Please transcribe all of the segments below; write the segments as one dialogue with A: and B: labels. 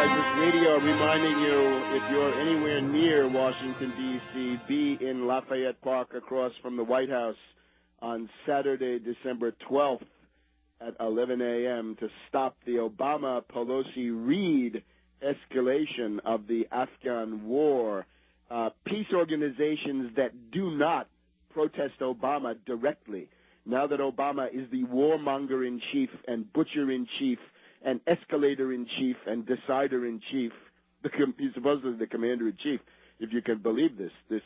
A: Crisis Radio reminding you, if you're anywhere near Washington, D.C., be in Lafayette Park across from the White House on Saturday, December 12th at 11 a.m. to stop the Obama-Pelosi-Reid escalation of the Afghan war. Peace organizations that do not protest Obama directly, now that Obama is the warmonger-in-chief and butcher-in-chief and escalator-in-chief and decider-in-chief, he's supposedly the commander-in-chief, if you can believe this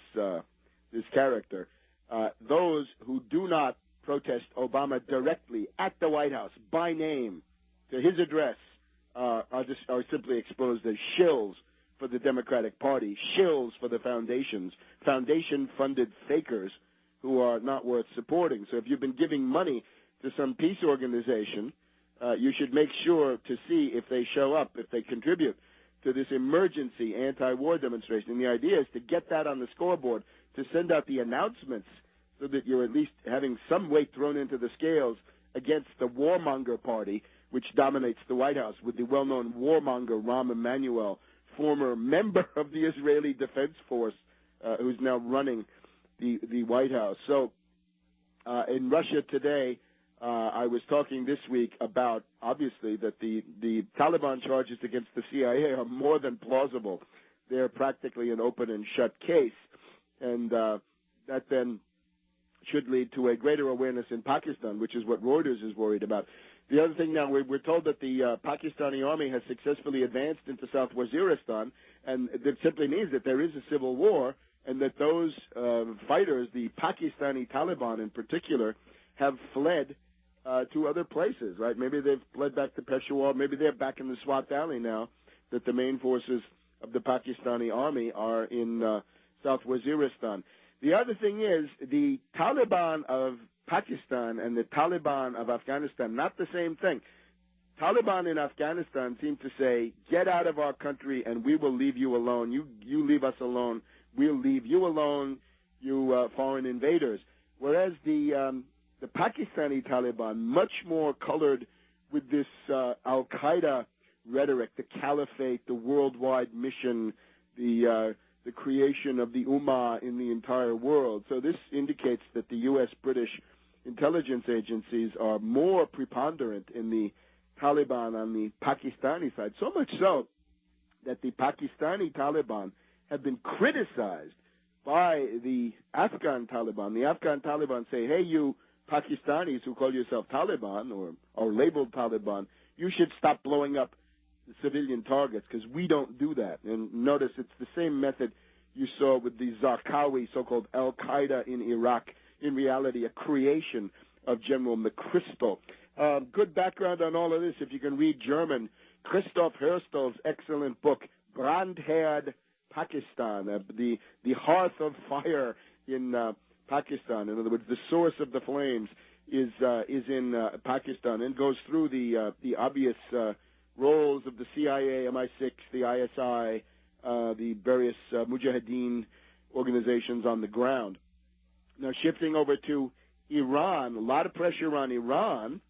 A: character. Those who do not protest Obama directly at the White House, by name, to his address, are simply exposed as shills for the Democratic Party, shills for the foundations, foundation-funded fakers who are not worth supporting. So if you've been giving money to some peace organization, you should make sure to see if they show up, if they contribute to this emergency anti-war demonstration. And the idea is to get that on the scoreboard, to send out the announcements so that you're at least having some weight thrown into the scales against the warmonger party, which dominates the White House, with the well-known warmonger Rahm Emanuel, former member of the Israeli Defense Force, who's now running the White House. So in Russia today, I was talking this week about, obviously, that the Taliban charges against the CIA are more than plausible. They're practically an open and shut case, and that then should lead to a greater awareness in Pakistan, which is what Reuters is worried about. The other thing now, we're told that the Pakistani army has successfully advanced into South Waziristan, and that simply means that there is a civil war, and that those fighters, the Pakistani Taliban in particular, have fled to other places, right? Maybe they've fled back to Peshawar. Maybe they're back in the Swat Valley now, that the main forces of the Pakistani army are in South Waziristan. The other thing is the Taliban of Pakistan and the Taliban of Afghanistan, not the same thing. Taliban in Afghanistan seem to say, get out of our country and we will leave you alone. You leave us alone. We'll leave you alone, you foreign invaders. Whereas the Pakistani Taliban, much more colored with this al-Qaeda rhetoric, the caliphate, the worldwide mission, the creation of the Ummah in the entire world. So this indicates that the U.S. British intelligence agencies are more preponderant in the Taliban on the Pakistani side, so much so that the Pakistani Taliban have been criticized by the Afghan Taliban. The Afghan Taliban say, hey, you Pakistanis who call yourself Taliban or labeled Taliban, you should stop blowing up the civilian targets because we don't do that. And notice it's the same method you saw with the Zarqawi, so-called al-Qaeda in Iraq, in reality a creation of General McChrystal. Good background on all of this, if you can read German. Christoph Hörstel's excellent book, Brandherd Pakistan, the hearth of fire in Pakistan. In other words, the source of the flames is in Pakistan, and goes through the obvious roles of the CIA, MI6, the ISI, the various Mujahideen organizations on the ground. Now, shifting over to Iran, a lot of pressure on Iran.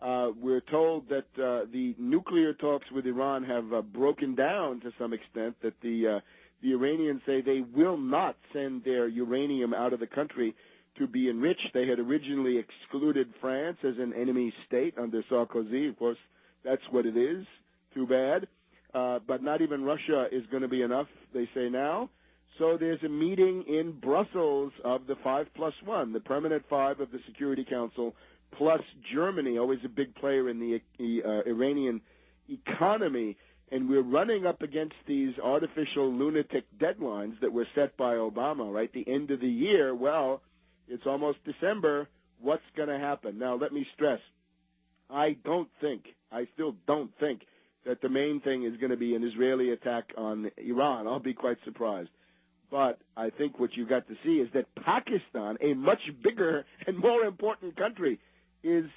A: We're told that the nuclear talks with Iran have broken down to some extent, that the Iranians say they will not send their uranium out of the country to be enriched. They had originally excluded France as an enemy state under Sarkozy. Of course, that's what it is. Too bad. But not even Russia is going to be enough, they say now. So there's a meeting in Brussels of the 5+1, the permanent 5 of the Security Council, plus Germany, always a big player in the Iranian economy. And we're running up against these artificial lunatic deadlines that were set by Obama, right? The end of the year, well, it's almost December. What's going to happen? Now, let me stress, I still don't think that the main thing is going to be an Israeli attack on Iran. I'll be quite surprised. But I think what you got to see is that Pakistan, a much bigger and more important country, is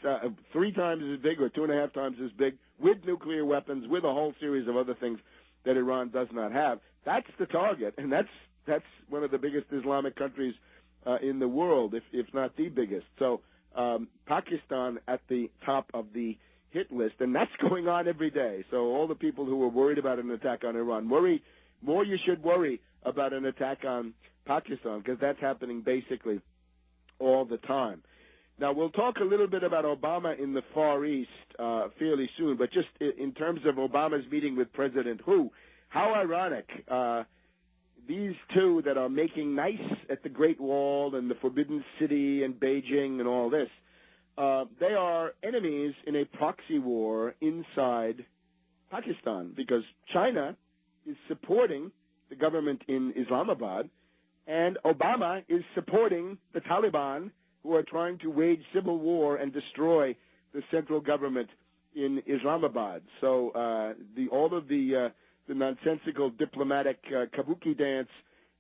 A: 3 times as big or 2.5 times as big, with nuclear weapons, with a whole series of other things that Iran does not have. That's the target, and that's one of the biggest Islamic countries in the world, if not the biggest. So Pakistan at the top of the hit list, and that's going on every day. So all the people who are worried about an attack on Iran, you should worry about an attack on Pakistan, because that's happening basically all the time. Now, we'll talk a little bit about Obama in the Far East fairly soon, but just in terms of Obama's meeting with President Hu, how ironic. These two that are making nice at the Great Wall and the Forbidden City and Beijing and all this, they are enemies in a proxy war inside Pakistan, because China is supporting the government in Islamabad, and Obama is supporting the Taliban, who are trying to wage civil war and destroy the central government in Islamabad. So all of the nonsensical diplomatic kabuki dance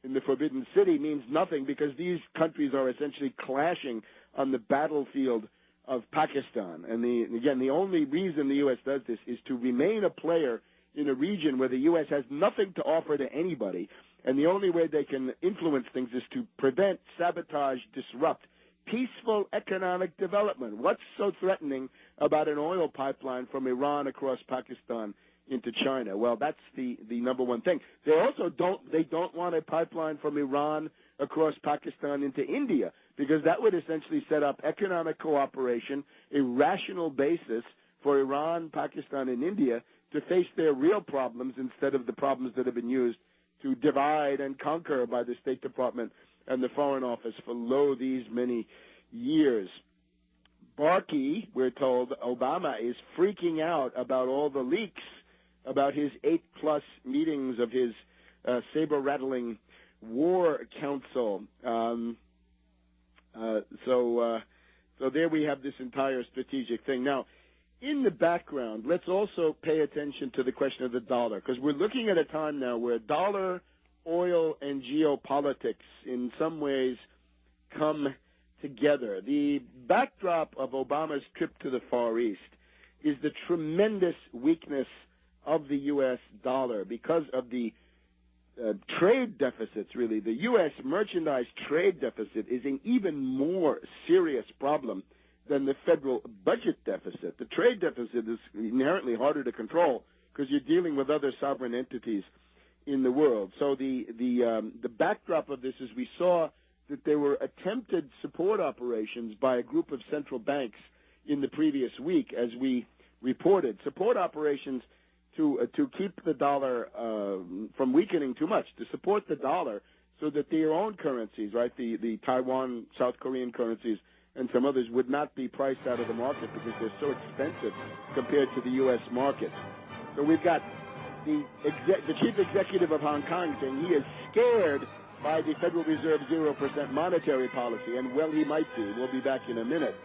A: in the Forbidden City means nothing, because these countries are essentially clashing on the battlefield of Pakistan. And the only reason the U.S. does this is to remain a player in a region where the U.S. has nothing to offer to anybody, and the only way they can influence things is to prevent, sabotage, disrupt peaceful economic development. What's so threatening about an oil pipeline from Iran across Pakistan into China? Well, that's the number one thing. They also don't want a pipeline from Iran across Pakistan into India, because that would essentially set up economic cooperation, a rational basis for Iran, Pakistan, and India to face their real problems instead of the problems that have been used to divide and conquer by the State Department and the Foreign Office for these many years. Barkey, we're told, Obama is freaking out about all the leaks about his 8+ meetings of his saber-rattling war council. So there we have this entire strategic thing. Now, in the background, let's also pay attention to the question of the dollar, because we're looking at a time now where dollar, oil, and geopolitics in some ways come together. The backdrop of Obama's trip to the Far East is the tremendous weakness of the U.S. dollar because of the trade deficits, really. The U.S. merchandise trade deficit is an even more serious problem than the federal budget deficit. The trade deficit is inherently harder to control because you're dealing with other sovereign entities in the world. So the backdrop of this is we saw that there were attempted support operations by a group of central banks in the previous week, as we reported. Support operations to keep the dollar from weakening too much, to support the dollar so that their own currencies, right, the Taiwan, South Korean currencies, and some others would not be priced out of the market because they're so expensive compared to the U.S. market. So we've got the chief executive of Hong Kong saying he is scared by the Federal Reserve 0% monetary policy, and well, he might be. We'll be back in a minute.